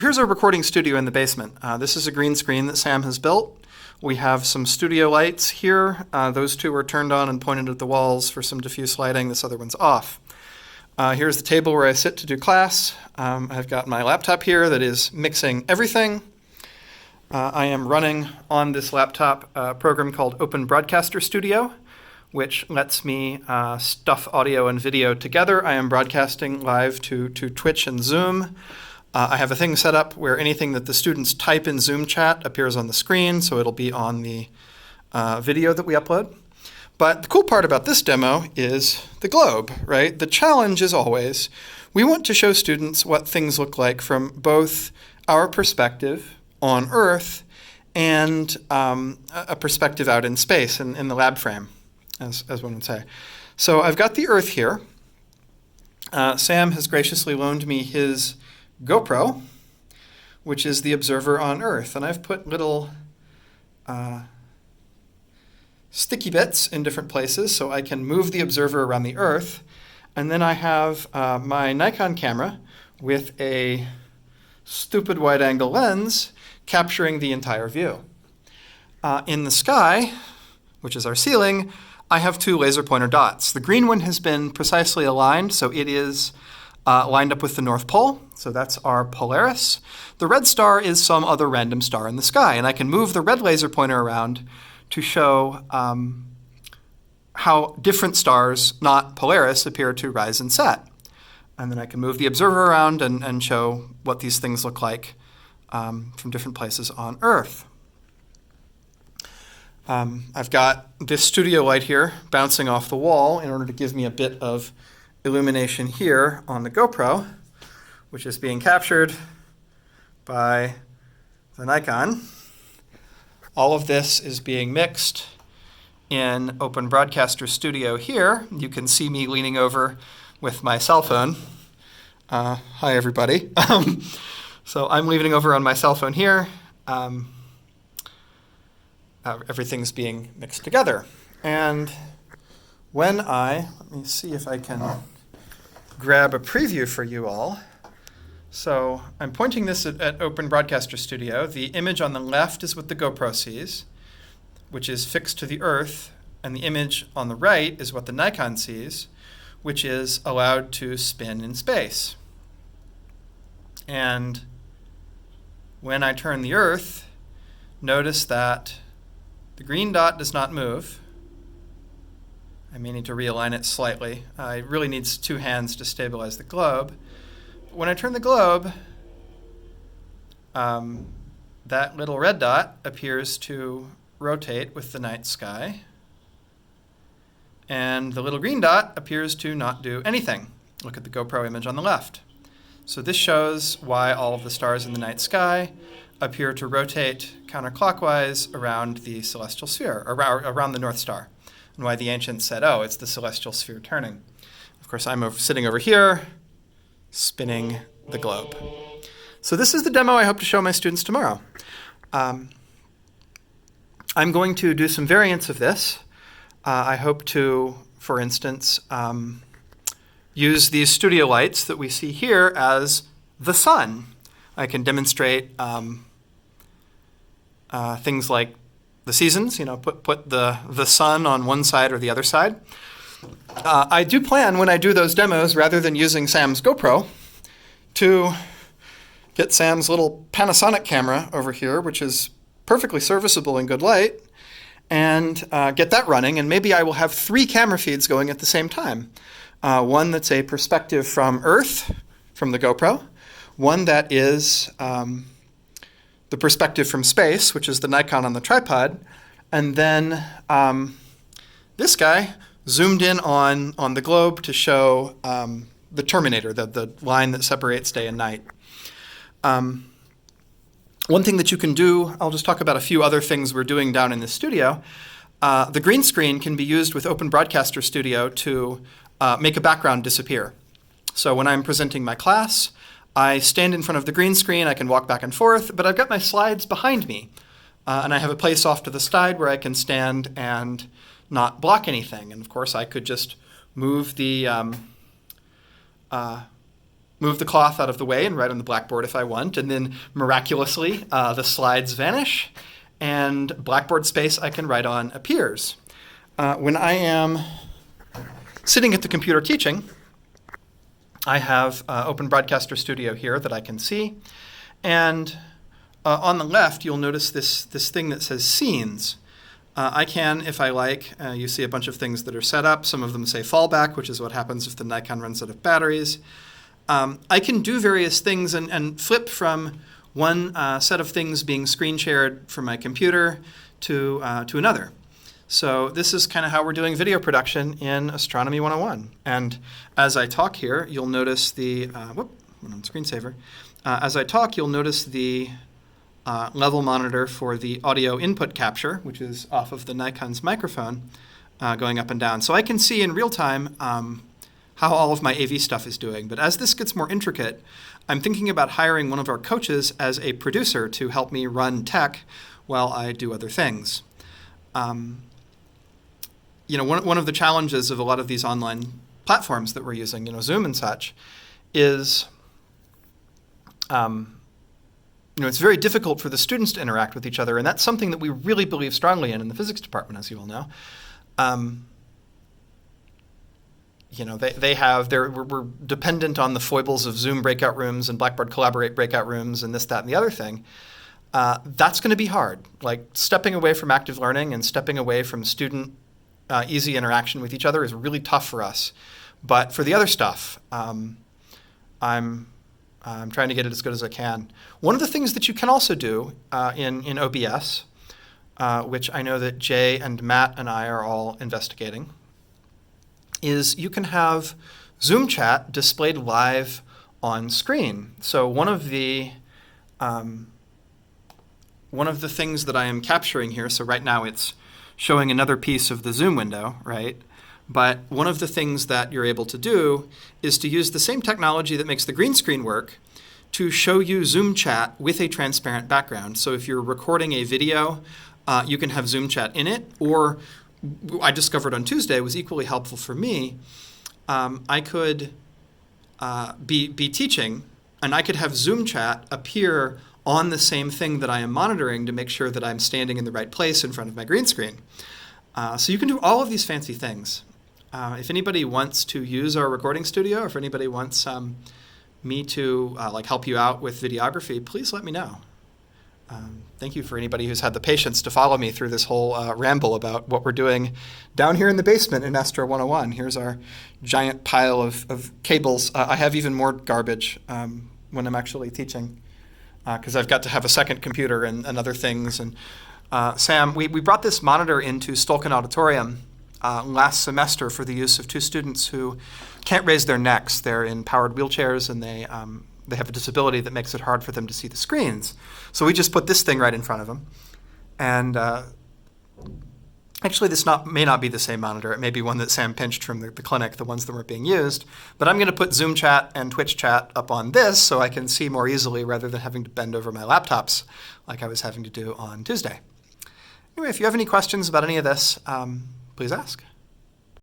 Here's our recording studio in the basement. This is a green screen that Sam has built. We have some studio lights here. Those two are turned on and pointed at the walls for some diffuse lighting. This other one's off. Here's the table where I sit to do class. I've got my laptop here that is mixing everything. I am running on this laptop a program called Open Broadcaster Studio, which lets me stuff audio and video together. I am broadcasting live to Twitch and Zoom. I have a thing set up where anything that the students type in Zoom chat appears on the screen, so it'll be on the video that we upload. But the cool part about this demo is the globe, right? The challenge is always, we want to show students what things look like from both our perspective on Earth and a perspective out in space in the lab frame, as one would say. So I've got the Earth here. Sam has graciously loaned me his GoPro, which is the observer on Earth. And I've put little sticky bits in different places so I can move the observer around the Earth. And then I have my Nikon camera with a stupid wide-angle lens capturing the entire view. In the sky, which is our ceiling, I have two laser pointer dots. The green one has been precisely aligned, so it is lined up with the North Pole, so that's our Polaris. The red star is some other random star in the sky, and I can move the red laser pointer around to show how different stars, not Polaris, appear to rise and set. And then I can move the observer around and show what these things look like from different places on Earth. I've got this studio light here bouncing off the wall in order to give me a bit of illumination here on the GoPro, which is being captured by the Nikon. All of this is being mixed in Open Broadcaster Studio here. You can see me leaning over with my cell phone. Hi, everybody. So I'm leaning over on my cell phone here. Everything's being mixed together. And when let me see if I can grab a preview for you all. So I'm pointing this at Open Broadcaster Studio. The image on the left is what the GoPro sees, which is fixed to the Earth, and the image on the right is what the Nikon sees, which is allowed to spin in space. And when I turn the Earth, notice that the green dot does not move. I may need to realign it slightly. It really needs two hands to stabilize the globe. When I turn the globe, that little red dot appears to rotate with the night sky, and the little green dot appears to not do anything. Look at the GoPro image on the left. So this shows why all of the stars in the night sky appear to rotate counterclockwise around the celestial sphere, around the North Star, and why the ancients said, oh, it's the celestial sphere turning. Of course, I'm sitting over here, spinning the globe. So this is the demo I hope to show my students tomorrow. I'm going to do some variants of this. I hope to, for instance, use these studio lights that we see here as the sun. I can demonstrate things like the seasons, put the sun on one side or the other side. I do plan, when I do those demos, rather than using Sam's GoPro, to get Sam's little Panasonic camera over here, which is perfectly serviceable in good light, and get that running. And maybe I will have 3 camera feeds going at the same time. One that's a perspective from Earth, from the GoPro. One that is the perspective from space, which is the Nikon on the tripod. And then this guy zoomed in on the globe to show the terminator, the line that separates day and night. One thing that you can do, I'll just talk about a few other things we're doing down in the studio. The green screen can be used with Open Broadcaster Studio to make a background disappear. So when I'm presenting my class, I stand in front of the green screen, I can walk back and forth, but I've got my slides behind me. And I have a place off to the side where I can stand and not block anything. And of course, I could just move the move the cloth out of the way and write on the blackboard if I want, and then miraculously the slides vanish, and Blackboard space I can write on appears. When I am sitting at the computer teaching, I have Open Broadcaster Studio here that I can see, and on the left you'll notice this thing that says Scenes. I can, if I like, you see a bunch of things that are set up. Some of them say fallback, which is what happens if the Nikon runs out of batteries. I can do various things and flip from one set of things being screen shared from my computer to another. So this is kind of how we're doing video production in Astronomy 101. And as I talk here, you'll notice the, whoop, went on screensaver. As I talk, you'll notice the level monitor for the audio input capture, which is off of the Nikon's microphone, going up and down. So I can see in real time how all of my AV stuff is doing. But as this gets more intricate, I'm thinking about hiring one of our coaches as a producer to help me run tech while I do other things. You know, one of the challenges of a lot of these online platforms that we're using, you know, Zoom and such, is you know, it's very difficult for the students to interact with each other, and that's something that we really believe strongly in the physics department, as you all know. You know, we're dependent on the foibles of Zoom breakout rooms and Blackboard Collaborate breakout rooms and this, that, and the other thing. That's going to be hard. Like stepping away from active learning and stepping away from student easy interaction with each other is really tough for us. But for the other stuff, I'm trying to get it as good as I can. One of the things that you can also do in OBS, which I know that Jay and Matt and I are all investigating, is you can have Zoom chat displayed live on screen. So one of the things that I am capturing here, so right now it's showing another piece of the Zoom window, right? But one of the things that you're able to do is to use the same technology that makes the green screen work to show you Zoom chat with a transparent background. So if you're recording a video, you can have Zoom chat in it, or I discovered on Tuesday was equally helpful for me. I could be teaching, and I could have Zoom chat appear on the same thing that I am monitoring to make sure that I'm standing in the right place in front of my green screen. So you can do all of these fancy things. If anybody wants to use our recording studio, or if anybody wants me to like help you out with videography, please let me know. Thank you for anybody who's had the patience to follow me through this whole ramble about what we're doing down here in the basement in Astro 101. Here's our giant pile of cables. I have even more garbage when I'm actually teaching, because I've got to have a second computer and other things. And Sam, we brought this monitor into Stolken Auditorium last semester for the use of two students who can't raise their necks. They're in powered wheelchairs, and they have a disability that makes it hard for them to see the screens. So we just put this thing right in front of them. And actually, this may not be the same monitor. It may be one that Sam pinched from the clinic, the ones that weren't being used. But I'm going to put Zoom chat and Twitch chat up on this so I can see more easily rather than having to bend over my laptops like I was having to do on Tuesday. Anyway, if you have any questions about any of this, please ask.